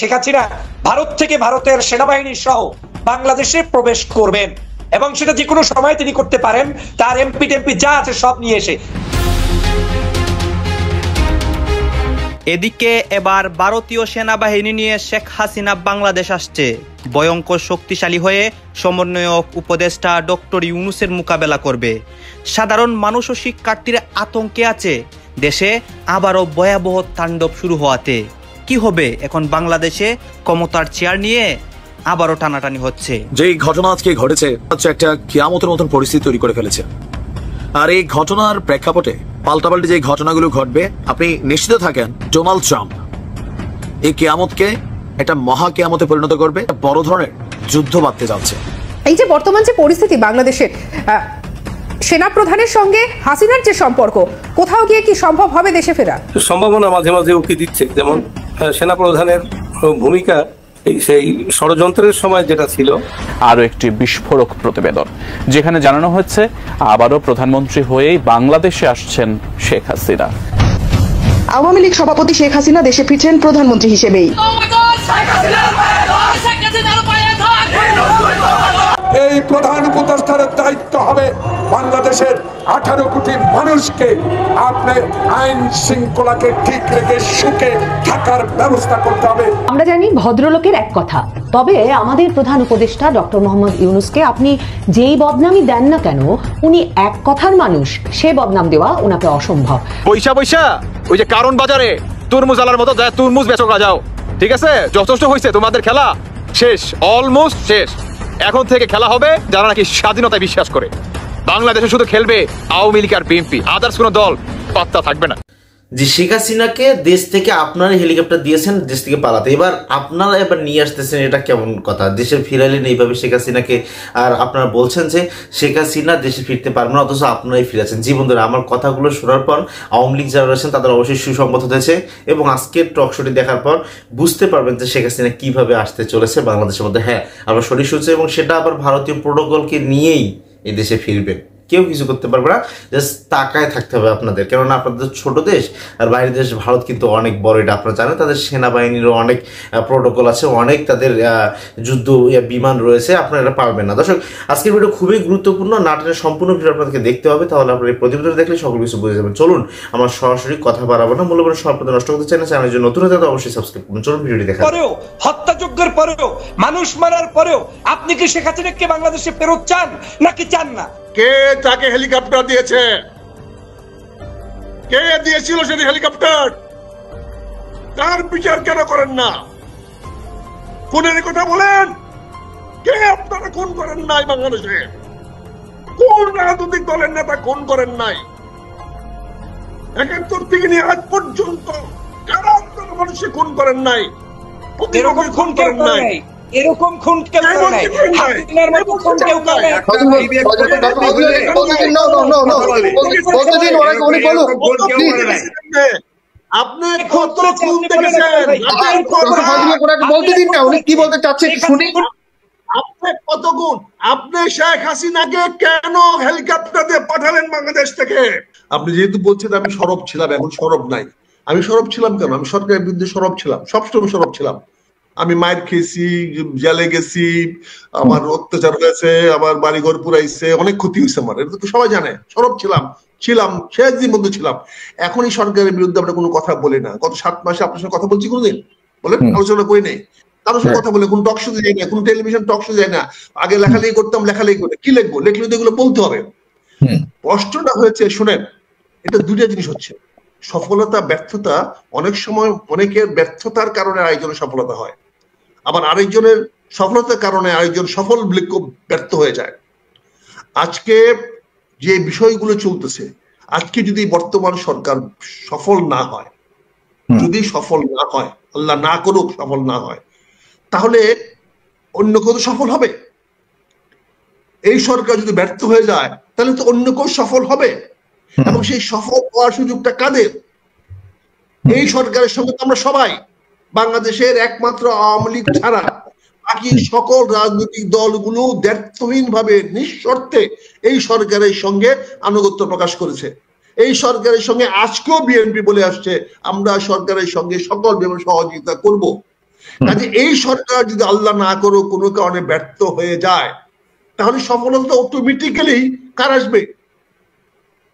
শেখ হাসিনা ভারত থেকে ভারতের সেনাবাহিনী সহ বাংলাদেশে প্রবেশ করবেন এবং সেটা যে কোনো সময় তিনি করতে পারেন, তার এমপি টেমপি যা আছে সব নিয়ে এসে। এদিকে এবার ভারতীয় সেনাবাহিনী নিয়ে শেখ হাসিনা বাংলাদেশ আসছে। ভয়ঙ্কর শক্তিশালী হয়ে সমন্বয়ক উপদেষ্টা ডক্টর ইউনূসের মোকাবেলা করবে। সাধারণ মানুষ ও শিক্ষার্থীরা আতঙ্কে আছে দেশে আবারও ভয়াবহ তাণ্ডব শুরু হওয়াতে। কি হবে এখন বাংলাদেশে? ক্ষমতার চেয়ার নিয়ে আবারও টানাটানি হচ্ছে। যেই ঘটনা আজকে ঘটেছে একটা কিয়ামতের মতন পরিস্থিতি তৈরি করে ফেলেছে। আর এই ঘটনার প্রেক্ষাপটে পাল্টাপাল্টি যে ঘটনাগুলো ঘটবে, আপনি নিশ্চিত থাকেন ডোনাল্ড ট্রাম্প এই কিয়ামতকে একটা মহা কিয়ামতে পরিণত করবে। বড় ধরনের যুদ্ধ বাঁধতে যাচ্ছে। এই যে বর্তমান যে পরিস্থিতি বাংলাদেশের, সেনাপ্রধানের সঙ্গে হাসিনার যে সম্পর্ক, কোথাও গিয়ে কি সম্ভব হবে দেশে ফেরা? সম্ভাবনা মাঝে মাঝে উকি দিচ্ছে। যেমন সেনাপ্রধানের ভূমিকা সেই ষড়যন্ত্রের সময় যেটা ছিল। আরো একটি বিস্ফোরক প্রতিবেদন, যেখানে জানানো হচ্ছে আবারও প্রধানমন্ত্রী হয়েই বাংলাদেশে আসছেন শেখ হাসিনা। আওয়ামী লীগ সভাপতি শেখ হাসিনা দেশে ফিরছেন প্রধানমন্ত্রী হিসেবেই। এই প্রধান উপদেষ্টার দায়িত্ব হবে বাংলাদেশের 18 কোটি মানুষকে আপনি আইন শৃঙ্খলাকে ঠিক রেখে সুখে থাকার ব্যবস্থা করতে হবে। আমরা জানি ভদ্রলোকের এক কথা, তবে আমাদের প্রধান উপদেষ্টা ডক্টর মোহাম্মদ ইউনূসকে আপনি যেই বদনামই দেন না কেন, উনি এক কথার মানুষ, সে বদনাম দেওয়া ওনাকে অসম্ভব। পয়সা ওই যে কারণ বাজারে তুরমুজ আলার মতো যায়, তুরমুজ বেচো যাও, ঠিক আছে? যথেষ্ট হয়েছে তোমাদের খেলা, শেষ, অলমোস্ট শেষ। এখন থেকে খেলা হবে যারা নাকি স্বাধীনতায় বিশ্বাস করে। বাংলাদেশে শুধু খেলবে আওয়ামী লীগ আর বিএনপি, আদার্স কোনো দল পাত্তা থাকবে না। যে শেখ হাসিনাকে দেশ থেকে আপনারা হেলিকপ্টার দিয়েছেন দেশ থেকে পালাতে, এবার আপনারা এবার নিয়ে আসতেছেন, এটা কেমন কথা? দেশে ফিরাইলেন এইভাবে শেখ হাসিনাকে, আর আপনারা বলছেন যে শেখ হাসিনা দেশে ফিরতে পারবে না, অথচ আপনারাই ফিরেছেন। জীবন ধরে আমার কথাগুলো শোনার পর আওয়ামী লীগ যারা রয়েছেন তাদের অবশ্যই সুসংবাদ হতেছে, এবং আজকের টকশোটি দেখার পর বুঝতে পারবেন যে শেখ হাসিনা কিভাবে আসতে চলেছে বাংলাদেশের মধ্যে। হ্যাঁ, আবার সঠিক শুনছে, এবং সেটা আবার ভারতীয় প্রোটোকলকে নিয়েই এই দেশে ফিরবেন। কেউ কিছু করতে পারবে না, জাস্ট তাকায় থাকতে হবে আপনাদের। কেননা আপনাদের ছোট দেশ, আর বাইরের দেশ ভারত কিন্তু অনেক বড়, এটা আপনারা জানেন। তাদের সেনাবাহিনীরও অনেক প্রোটোকল আছে, অনেক তাদের যুদ্ধ বিমান রয়েছে, আপনারা এটা পারবেন না। দর্শক, আজকের ভিডিও খুবই গুরুত্বপূর্ণ, নাটকের সম্পূর্ণ ভিডিও আপনাদেরকে দেখতে হবে, তাহলে আপনারা এই প্রতিবেদন দেখলে সকল কিছু বুঝে যাবেন। চলুন, আমরা সরাসরি কথা বাড়াবো না, মূল্যবান সব আপনাদের নষ্ট করতে চাই না। চ্যানেল যদি নতুন হতে তো অবশ্যই সাবস্ক্রাইব করুন। চলুন ভিডিওটি দেখা। পরেও হত্যাযজ্ঞের পরেও, মানুষ মারার পরেও আপনি কি শেখ হাসিনাকে বাংলাদেশে ফেরত চান নাকি চান না? কে তাকে হেলিকপ্টার দিয়েছে? কে দিয়েছিল সেই হেলিকপ্টার? তার বিচার কেন করেন না? খুনের কথা বলেন, কে আপনারা খুন করেন নাই বাংলাদেশে? কোন রাজনৈতিক দলের নেতা খুন করেন নাই? 71 থেকে নিয়ে আজ পর্যন্ত কারা আপনারা মানুষকে খুন করেন নাই? এরকম খুন করেন নাই, এরকম খুন কেউ করে নাই, হাসিনার মতো খুন কেউ করে নাই। আপনি কত খুন দেখেছেন? বলতে দিন না, উনি কি বলতে চাচ্ছে শুনি। আপনি কত গুণ? আপনি শেখ হাসিনাকে কেন হেলিকপ্টার দিয়ে পাঠালেন বাংলাদেশ থেকে? আপনি যেহেতু বলছেন আমি সরব ছিলাম, এখন সরব নাই। আমি সরব ছিলাম কেন? আমি সরকারের বিরুদ্ধে সরব ছিলাম, সবসময় সরব ছিলাম। আমি মায়ের খেয়েছি, জেলে গেছি, আমার অত্যাচার হয়েছে, আমার বাড়িঘর পুরাইছে, অনেক ক্ষতি হয়েছে আমার, এটা তো সবাই জানে। সরব ছিলাম শেষ দিন বন্ধু ছিলাম। এখনই সরকারের বিরুদ্ধে আমরা কোনো কথা বলি না। গত 7 মাসে আপনার সঙ্গে কথা বলছি কোনোদিন? বলেন, আলোচনা করি নাই কারোর সঙ্গে কথা বলে, কোন টক শো যাই না, কোন টেলিভিশন টক শো যাই না। আগে লেখালেখি করতাম, লেখালেখি করে কি লিখবো? লিখলে তো এগুলো বলতে হবে। কষ্টটা হয়েছে, শোনেন, এটা দুইটা জিনিস হচ্ছে, সফলতা ব্যর্থতা। অনেক সময় অনেকের ব্যর্থতার কারণে আরেকজনের সফলতা হয়, আবার আরেকজনের সফলতার কারণে আরেকজন সফল ব্যর্থ হয়ে যায়। আজকে যে বিষয়গুলো চলতেছে, আজকে যদি বর্তমান সরকার সফল না হয়, যদি সফল না হয়, আল্লাহ না করুক সফল না হয়, তাহলে অন্য কেউ সফল হবে। এই সরকার যদি ব্যর্থ হয়ে যায়, তাহলে তো অন্য কেউ সফল হবে, এবং সেই সফল হওয়ার সুযোগটা কাদের? এই সরকারের সঙ্গে তো আমরা সবাই, বাংলাদেশের একমাত্র আওয়ামী লীগ ছাড়া বাকি সকল রাজনৈতিক দলগুলো দ্ব্যর্থহীন ভাবে নিঃশর্তে এই সরকারের সঙ্গে আনুগত্য প্রকাশ করেছে। এই সরকারের সঙ্গে আজকেও বিএনপি বলে আসছে আমরা সরকারের সঙ্গে সকল সহযোগিতা করব। কাজে এই সরকার যদি আল্লাহ না করো কোনো কারণে ব্যর্থ হয়ে যায়, তাহলে সফলতা অটোমেটিক্যালি কার আসবে?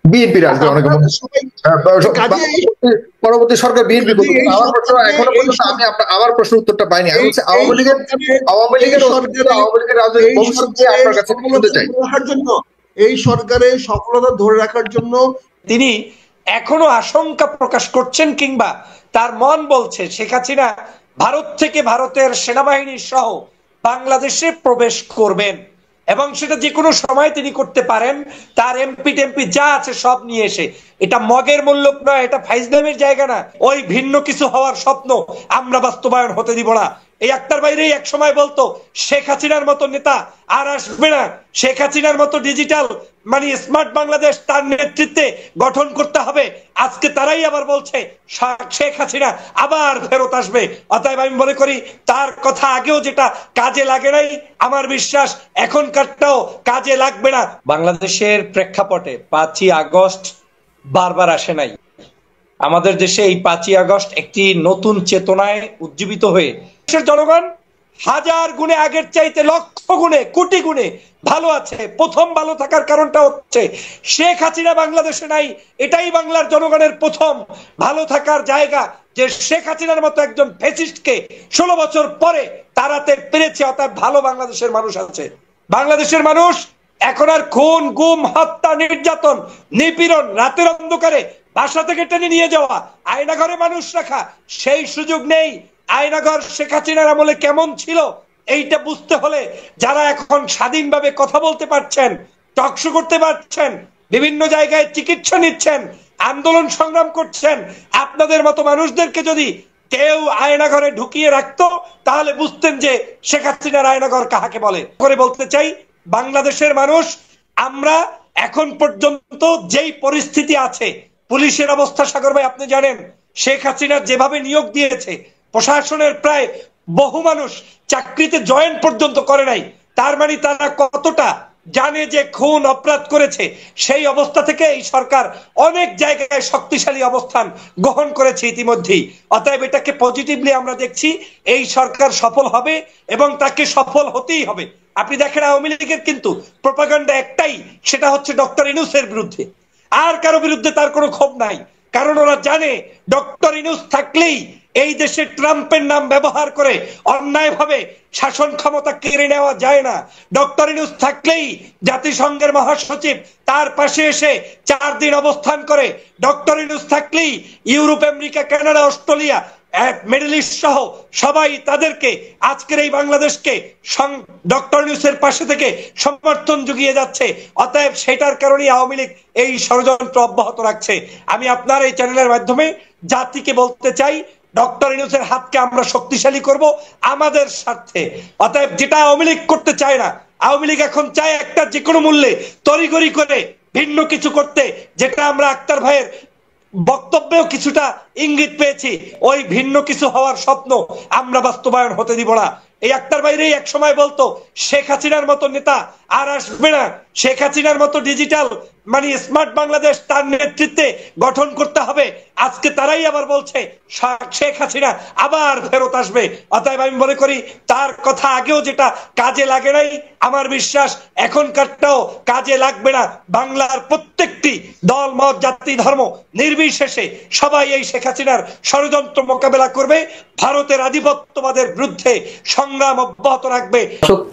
বিএনপির আসবে। পরবর্তী সরকার বিএনপি। এখনো পর্যন্ত আমি আমার প্রশ্নের উত্তরটা পাইনি। আমি হচ্ছে আওয়ামী লীগের রাজনৈতিক ভবিষ্যৎকে আপনার কাছে শুনতে চাই। এই সরকারের সফলতা ধরে রাখার জন্য তিনি এখনো আশঙ্কা প্রকাশ করছেন, কিংবা তার মন বলছে শেখ হাসিনা ভারত থেকে ভারতের সেনাবাহিনী সহ বাংলাদেশে প্রবেশ করবেন এবং সেটা যে কোনো সময় তিনি করতে পারেন। তার এমপি টেমপি যা আছে সব নিয়ে এসে, এটা মগের মূল্যক নয়, এটা ফাইজলামের জায়গা না। ওই ভিন্ন কিছু হওয়ার স্বপ্ন আমরা বাস্তবায়ন হতে দিব না। এই আক্তার বাইরেই এক সময় বলতো শেখ হাসিনার মতো নেতা আর আসবে না, শেখ হাসিনার মতো ডিজিটাল মানে স্মার্ট বাংলাদেশ তার নেতৃত্বে গঠন করতে হবে। আজকে তারাই আবার বলছে শেখ হাসিনা আবার ফেরত আসবে। অতএব আমি মনে করি তার কথা আগেও যেটা কাজে লাগে নাই, আমার বিশ্বাস এখনকারটাও কাজে লাগবে না। বাংলাদেশের প্রেক্ষাপটে 5ই আগস্ট বারবার আসে নাই। আমাদের দেশে এই 5ই আগস্ট একটি নতুন চেতনায় উজ্জীবিত হয়ে দেশের জনগণ হাজার গুণে আগের চাইতে লক্ষ গুণে কোটি গুণে ভালো আছে। প্রথম ভালো থাকার কারণটা হচ্ছে শেখ হাসিনা বাংলাদেশে নাই। এটাই বাংলার জনগণের প্রথম ভালো থাকার জায়গা, যে শেখ হাসিনার মতো একজন ফ্যাসিস্টকে 16 বছর পরে তাড়াতে পেরেছে। অর্থাৎ ভালো বাংলাদেশের মানুষ আছে। বাংলাদেশের মানুষ এখন আর খুন, গুম, হত্যা, নির্যাতন, নিপীড়ন, রাতের অন্ধকারে বাসা থেকে টেনে নিয়ে যাওয়া, আয়নাঘরে মানুষ রাখা, সেই সুযোগ নেই। আয়নাঘর শেখ হাসিনার আমলে কেমন ছিল এইটা বুঝতে হলে যারা এখন স্বাধীনভাবে কথা বলতে পারছেন, টকশো করতে পারছেন, বিভিন্ন জায়গায় চিকিৎসা নিচ্ছেন, আন্দোলন সংগ্রাম করছেন, আপনাদের মতো মানুষদেরকে যদি কেউ আয়নাঘরে ঢুকিয়ে রাখতো তাহলে বুঝতেন যে শেখ হাসিনার আয়নাঘর কাহাকে বলে। করে বলতে চাই, বাংলাদেশের মানুষ আমরা এখন পর্যন্ত যেই পরিস্থিতি আছে, পুলিশের অবস্থা সাগর ভাই আপনি জানেন, শেখ হাসিনা যেভাবে নিয়োগ দিয়েছে, প্রশাসনের প্রায় বহু মানুষ চাকরিতে জয়েন পর্যন্ত করে নাই। তার মানে তারা কতটা জানে যে খুন অপরাধ করেছে। সেই অবস্থা থেকে এই সরকার অনেক জায়গায় শক্তিশালী অবস্থান গ্রহণ করেছে ইতিমধ্যেই। অতএব এটাকে পজিটিভলি আমরা দেখছি। এই সরকার সফল হবে এবং তাকে সফল হতেই হবে। আপনি দেখেন আওয়ামী লীগের কিন্তু প্রোপাগান্ডা একটাই, সেটা হচ্ছে ডক্টর ইউনূসের বিরুদ্ধে। আর কারো বিরুদ্ধে তার কোনো ক্ষোভ নাই, কারণ ওরা জানে ডক্টর ইউনূস থাকলেই এই দেশে ট্রাম্পের নাম ব্যবহার করে অন্যায়ভাবে শাসন ক্ষমতা কেড়ে নেওয়া যায় না। ডক্টর ইউনূস থাকলেই জাতিসংঘের মহাসচিব তার পাশে এসে 4 দিন অবস্থান করে। ডক্টর ইউনূস থাকলেই Europe, America, Canada, Australia, middle east সহ সবাই তাদেরকে আজকের এই বাংলাদেশকে ডক্টর ইউনূসের পাশে থেকে সমর্থন জুগিয়ে যাচ্ছে। অতএব সেটার কারণেই আওয়ামী লীগ এই ষড়যন্ত্র অব্যাহত রাখছে। আমি আপনার এই চ্যানেলের মাধ্যমে জাতিকে বলতে চাই, ডক্টর ইউনূসের হাতকে আমরা শক্তিশালী করব আমাদের স্বার্থে। অতএব যেটা আওয়ামী লীগ করতে চায় না, আওয়ামী লীগ এখন চায় একটা যে কোনো মূল্যে তড়িঘড়ি করে ভিন্ন কিছু করতে, যেটা আমরা আক্তার ভাইয়ের বক্তব্যেও কিছুটা ইঙ্গিত পেয়েছি। ওই ভিন্ন কিছু হওয়ার স্বপ্ন আমরা বাস্তবায়ন হতে দিব না। এই আক্তার বাইরেই এক সময় বলতো শেখ হাসিনার মতো নেতা আর আসবে না, শেখ হাসিনার মতো ডিজিটাল মানে স্মার্ট বাংলাদেশ তার নেতৃত্বে গঠন করতে হবে। আজকে তারাই আবার বলছে শেখ হাসিনা আবার ফেরত আসবে। অতএব আমি মনে করি তার কথা আগেও যেটা কাজে লাগে নাই, আমার বিশ্বাস এখনকারটাও কাজে লাগবে না। বাংলার প্রত্যেকটি দল, মত, জাতি, ধর্ম নির্বিশেষে সবাই এই শেখ হাসিনার ষড়যন্ত্র মোকাবেলা করবে, ভারতের আধিপত্যবাদের বিরুদ্ধে সংগ্রাম অব্যাহত রাখবে।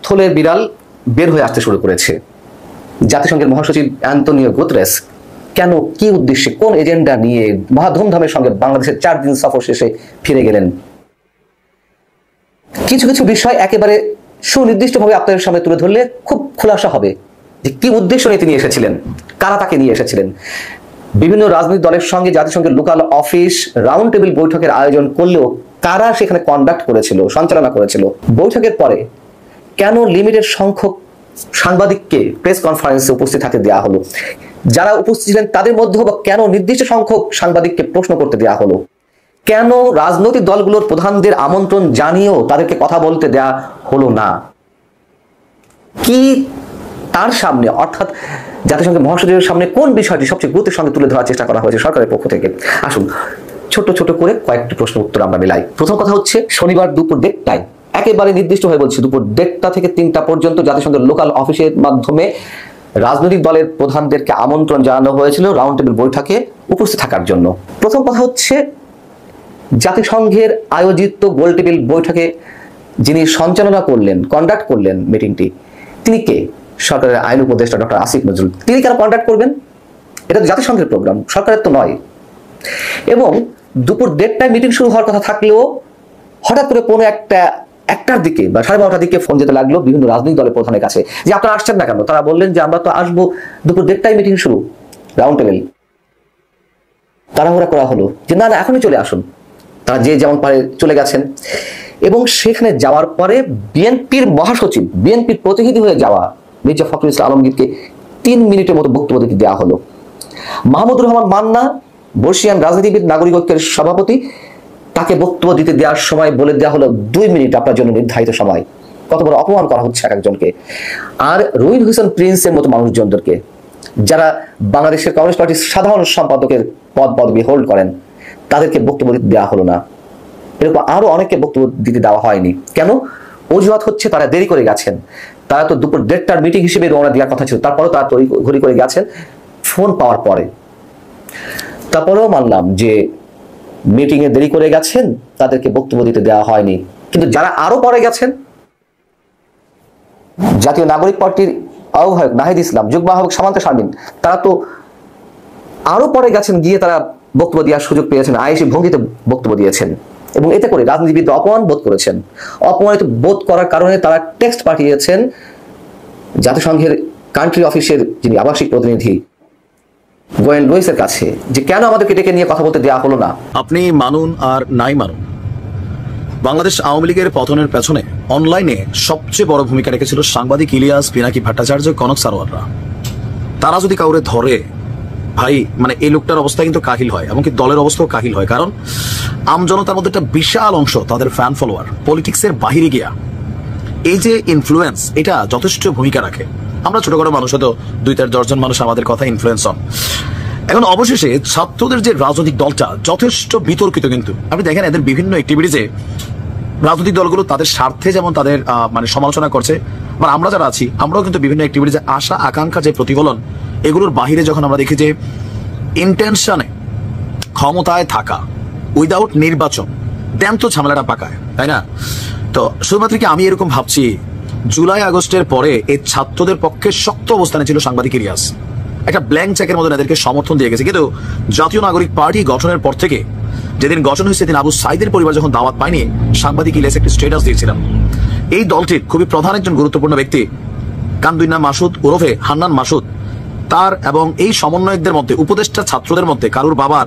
থলের বিড়াল বের হয়ে আসতে শুরু করেছে। জাতিসংঘের মহাসচিব অ্যান্তোনিও গুতেরেস কেন, কি উদ্দেশ্যে, কোন এজেন্ডা নিয়ে মহা ধুমধামের সঙ্গে বাংলাদেশের 4 দিন সফর শেষে ফিরে গেলেন? কিছু কিছু বিষয় একেবারে সুনির্দিষ্টভাবে আপনাদের সামনে তুলে ধরলে খুব খোলাসা হবে যে কি উদ্দেশ্য নিয়ে তিনি এসেছিলেন, কারা তাকে নিয়ে এসেছিলেন। বিভিন্ন রাজনৈতিক দলের সঙ্গে জাতিসংঘের লোকাল অফিস রাউন্ড টেবিল বৈঠকের আয়োজন করলেও কারা সেখানে কন্ডাক্ট করেছিল, সঞ্চালনা করেছিল। বৈঠকের পরে কেন লিমিটেড সংখ্যক সাংবাদিককে প্রেস কনফারেন্সে উপস্থিত থাকতে দেওয়া হলো? যারা উপস্থিত ছিলেন তাদের মধ্যে কেন নির্দিষ্ট সংখ্যক সাংবাদিককে প্রশ্ন করতে দেওয়া হলো? কেন রাজনৈতিক দলগুলোর প্রধানদের আমন্ত্রণ জানিয়েও তাদেরকে কথা বলতে দেওয়া হলো না? কি তার সামনে, অর্থাৎ জাতিসংঘের মহাসচিবের সামনে কোন বিষয়টি সবচেয়ে গুরুত্বের সঙ্গে তুলে ধরার চেষ্টা করা হয়েছে সরকারের পক্ষ থেকে? আসুন ছোট ছোট করে কয়েকটি প্রশ্ন উত্তর আমরা মিলাই। প্রথম কথা হচ্ছে, শনিবার দুপুর 1:30, একেবারে নির্দিষ্ট হয়ে বলছি, দুপুর 1:30 থেকে 3টা পর্যন্ত জাতিসংঘের লোকাল অফিসের মাধ্যমে রাজনৈতিক দলের প্রধানদেরকে আমন্ত্রণ জানানো হয়েছিল রাউন্ড টেবিল বৈঠকে উপস্থিত থাকার জন্য। প্রথম কথা হচ্ছে, জাতিসংঘের আয়োজিত গোল টেবিল বৈঠকে যিনি সঞ্চালনা করলেন, কন্ডাক্ট করলেন মিটিংটি, তিনি কে? সরকারের আইন উপদেষ্টা ডক্টর আসিফ নজরুল। তিনি কেন কন্ডাক্ট করবেন? এটা তো জাতিসংঘের প্রোগ্রাম, সরকারের তো নয়। এবং দুপুর 1:30টায় মিটিং শুরু হওয়ার কথা থাকলেও হঠাৎ করে কোনো একটার দিকে বা 12:30টার দিকে ফোন যেতে লাগলো বিভিন্ন রাজনৈতিক দলের প্রধানের কাছে যে আপনারা আসছেন না কেন? তারা বললেন যে আমরা তো আসবো, দুপুর 1:30টায় মিটিং শুরু, রাউন্ড টেবিল। তাড়াহুড়া করা হলো যে না না এখনই চলে আসুন। তারা যে যেমন পারে চলে গেছেন এবং সেখানে যাওয়ার পরে বিএনপির মহাসচিব, বিএনপির প্রতিনিধি হয়ে যাওয়া মির্জা ফখরুল ইসলাম আলমগীরকে 3 মিনিটের মতো বক্তব্য দিতে দেওয়া হলো। মাহমুদুর রহমান মান্না, বর্ষিয়ান রাজনীতিবিদ, নাগরিক ঐক্যের সভাপতি, তাকে বক্তব্য দিতে দেওয়ার সময় বলে দেওয়া হলো 2 মিনিট আপনার জন্য নির্ধারিত সময়। কত বড় অপমান করা হচ্ছে একজনকে। আর রুইন হোসেন প্রিন্সের মতো মানুষজনদেরকে, যারা বাংলাদেশের কমিউনিস্ট পার্টির সাধারণ সম্পাদকের পদবি হোল্ড করেন, তাদেরকে বক্তব্য দিতে দেওয়া হলো না। এরকম আরো অনেককে বক্তব্য দিতে দেওয়া হয়নি। কেন? অজুহাত হচ্ছে তারা দেরি করে গেছেন। তারা তো দুপুর 1:30টার মিটিং হিসেবে রওনা দেওয়ার কথা ছিল, তারপরেও তারা ঘড়ি করে গেছেন ফোন পাওয়ার পরে। তারপরেও মানলাম যে মিটিং এ দেরি করে গেছেন, তাদেরকে বক্তব্য দিতে দেওয়া হয়নি। কিন্তু যারা আরো পরে গেছেন, জাতীয় নাগরিক পার্টির আহ্বায়ক নাহিদ ইসলাম, যুগ্ম আহ্বায়ক সামান্তা শারমিন, তারা তো আরো পরে গেছেন, গিয়ে তারা বক্তব্য দেওয়ার সুযোগ পেয়েছেন, আয়েশি ভঙ্গিতে বক্তব্য দিয়েছেন এবং এতে করে রাজনীতিবিদ অপমান বোধ করেছেন। অপমানিত বোধ করার কারণে তারা টেক্সট পাঠিয়েছেন জাতিসংঘের কান্ট্রি অফিসের যিনি আবাসিক প্রতিনিধি গোয়েন লুইসের কাছে, যে কেন আমাদেরকে ডেকে নিয়ে কথা বলতে দেওয়া হলো না। আপনি মানুন আর নাই মানুন, বাংলাদেশ আওয়ামী লীগের পতনের পেছনে অনলাইনে সবচেয়ে বড় ভূমিকা রেখেছিল সাংবাদিক ইলিয়াস, পিনাকি ভট্টাচার্য, কনক সারোয়াররা। তারা যদি কাউরে ধরে, ভাই মানে এই লোকটার অবস্থা কিন্তু কাহিল হয়, এমনকি দলের অবস্থাও কাহিল হয়। কারণ আমজনতার মধ্যে একটা বিশাল অংশ তাদের ফ্যান ফলোয়ার পলিটিক্সের বাহিরে গিয়া এই যে ইনফ্লুয়েন্স, এটা যথেষ্ট ভূমিকা রাখে। আমরা ছোটখাটো মানুষ, হয়তো 2-4 জন মানুষ আমাদের কথা ইনফ্লুয়েন্স হন। এখন অবশেষে ছাত্রদের যে রাজনৈতিক দলটা যথেষ্ট বিতর্কিত। কিন্তু আপনি দেখেন এদের বিভিন্ন অ্যাক্টিভিটিজে রাজনৈতিক দলগুলো তাদের স্বার্থে যেমন তাদের মানে সমালোচনা করছে, মানে আমরা যারা আছি আমরাও কিন্তু বিভিন্ন অ্যাক্টিভিটিজে আশা আকাঙ্ক্ষা যে প্রতিফলন, এগুলোর বাহিরে যখন আমরা দেখি যে ইন্টেনশনে ক্ষমতায় থাকা উইদাউট নির্বাচন, দেন তো ঝামেলাটা পাকায়, তাই না? তো শুধুমাত্র কি আমি এরকম ভাবছি, জুলাই আগস্টের পরে এই ছাত্রদের পক্ষে শক্ত অবস্থানে ছিল সাংবাদিক ইলিয়াস। একটা ব্ল্যাঙ্ক চেকের মধ্যে এদেরকে সমর্থন দিয়ে গেছে। কিন্তু জাতীয় নাগরিক পার্টি গঠনের পর থেকে, যেদিন গঠন হয়েছে সেদিন আবু সাইদের পরিবার যখন দাওয়াত পায়নি, সাংবাদিক ইলিয়াস একটি স্ট্যাটাস দিয়েছিলাম। এই দলটির খুবই প্রধান একজন গুরুত্বপূর্ণ ব্যক্তি কান্দুইনা মাসুদ ওরফে হান্নান মাসুদ, তার এবং এই সমন্বয়কদের মধ্যে, উপদেষ্টা ছাত্রদের মধ্যে কারুর বাবার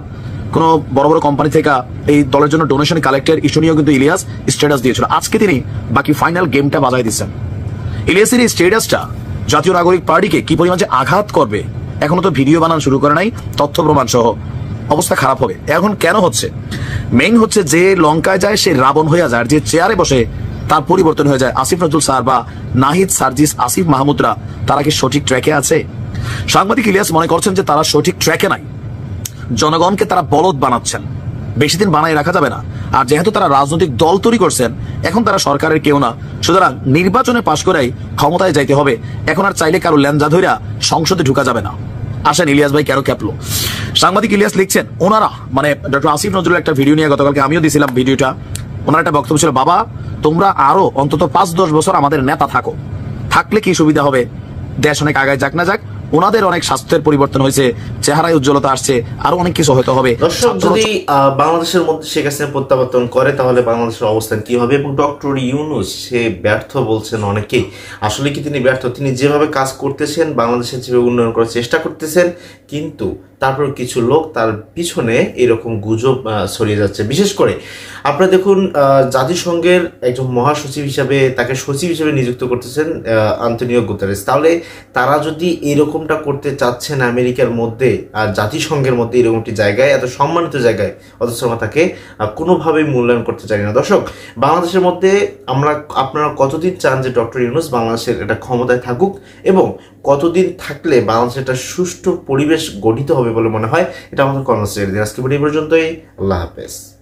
কোনো বড় বড় কোম্পানি থেকে এই দলের জন্য ডোনেশন কালেক্টের ইস্যু নিয়েও কিন্তু ইলিয়াস স্ট্যাটাস দিয়েছিল। আজকে তিনি বাকি ফাইনাল গেমটা বাজায় দিচ্ছেন। ইলিয়াসের এই স্ট্যাটাসটা জাতীয় নাগরিক পার্টিকে কি পরিমাণ যে আঘাত করবে, এখনো তো ভিডিও বানানো শুরু করে নাই, তথ্য প্রমাণ সহ অবস্থা খারাপ হবে। এখন কেন হচ্ছে? মেইন হচ্ছে যে লঙ্কায় যায় সে রাবণ হয়ে যায়, যে চেয়ারে বসে তার পরিবর্তন হয়ে যায়। আসিফ নজরুল স্যার বা নাহিদ, সার্জিস, আসিফ মাহমুদরা, তারা কি সঠিক ট্র্যাকে আছে? সাংবাদিক ইলিয়াস মনে করছেন যে তারা সঠিক ট্র্যাকে নাই, জনগণকে তারা বলদ বানাচ্ছেন, বেশি দিন বানাই রাখা যাবে না। আর যেহেতু তারা রাজনৈতিক দল তৈরি করছেন, এখন তারা সরকারের কেউ না, সুতরাং নির্বাচনে পাশ করেই ক্ষমতায় যাইতে হবে। এখন আর চাইলে কারো ল্যাঞ্জা ধইরা সংসদে ঢুকা যাবে না। আসেন ইলিয়াস ভাই কেন ক্যাপলো। সাংবাদিক ইলিয়াস লিখছেন, ওনারা মানে ডক্টর আসিফ নজরুল একটা ভিডিও নিয়ে গতকালকে আমিও দিয়েছিলাম ভিডিওটা, ওনার একটা বক্তব্য ছিল, বাবা তোমরা আরো অন্তত 5-10 বছর আমাদের নেতা থাকো, থাকলে কি সুবিধা হবে, দেশ অনেক আগায় যাক না যাক, ওনাদের অনেক স্বাস্থ্যের পরিবর্তন হয়েছে, চেহারায় উজ্জ্বলতা আসছে, আরো অনেক কিছু হয়তো হবে। দর্শক, যদি বাংলাদেশের মধ্যে শেখ হাসিনা প্রত্যাবর্তন করে তাহলে বাংলাদেশের অবস্থান কি হবে? এবং ডক্টর ইউনূস সে ব্যর্থ বলছেন অনেকেই। আসলে কি তিনি ব্যর্থ? তিনি যেভাবে কাজ করতেছেন, বাংলাদেশের যেভাবে উন্নয়ন করার চেষ্টা করতেছেন, কিন্তু তারপর কিছু লোক তার পিছনে এরকম গুজব ছড়িয়ে যাচ্ছে। বিশেষ করে আপনারা দেখুন, জাতিসংঘের একজন মহাসচিব হিসাবে, তাকে সচিব হিসেবে নিযুক্ত করতেছেন আন্তোনিও গুতেরেস। তাহলে তারা যদি এরকমটা করতে চাচ্ছেন আমেরিকার মধ্যে আর জাতিসংঘের মধ্যে, এরকমটি জায়গায়, এত সম্মানিত জায়গায়, অথচ আমরা তাকে কোনোভাবেই মূল্যায়ন করতে চাই না। দর্শক, বাংলাদেশের মধ্যে আপনারা কতদিন চান যে ডক্টর ইউনূস বাংলাদেশের একটা ক্ষমতায় থাকুক, এবং কতদিন থাকলে বাংলাদেশের একটা সুষ্ঠু পরিবেশ গঠিত হবে হবে বলে মনে হয়, এটা আমাদের কর্মসূচি। আজকে ভিডিও পর্যন্তই। আল্লাহ হাফেজ।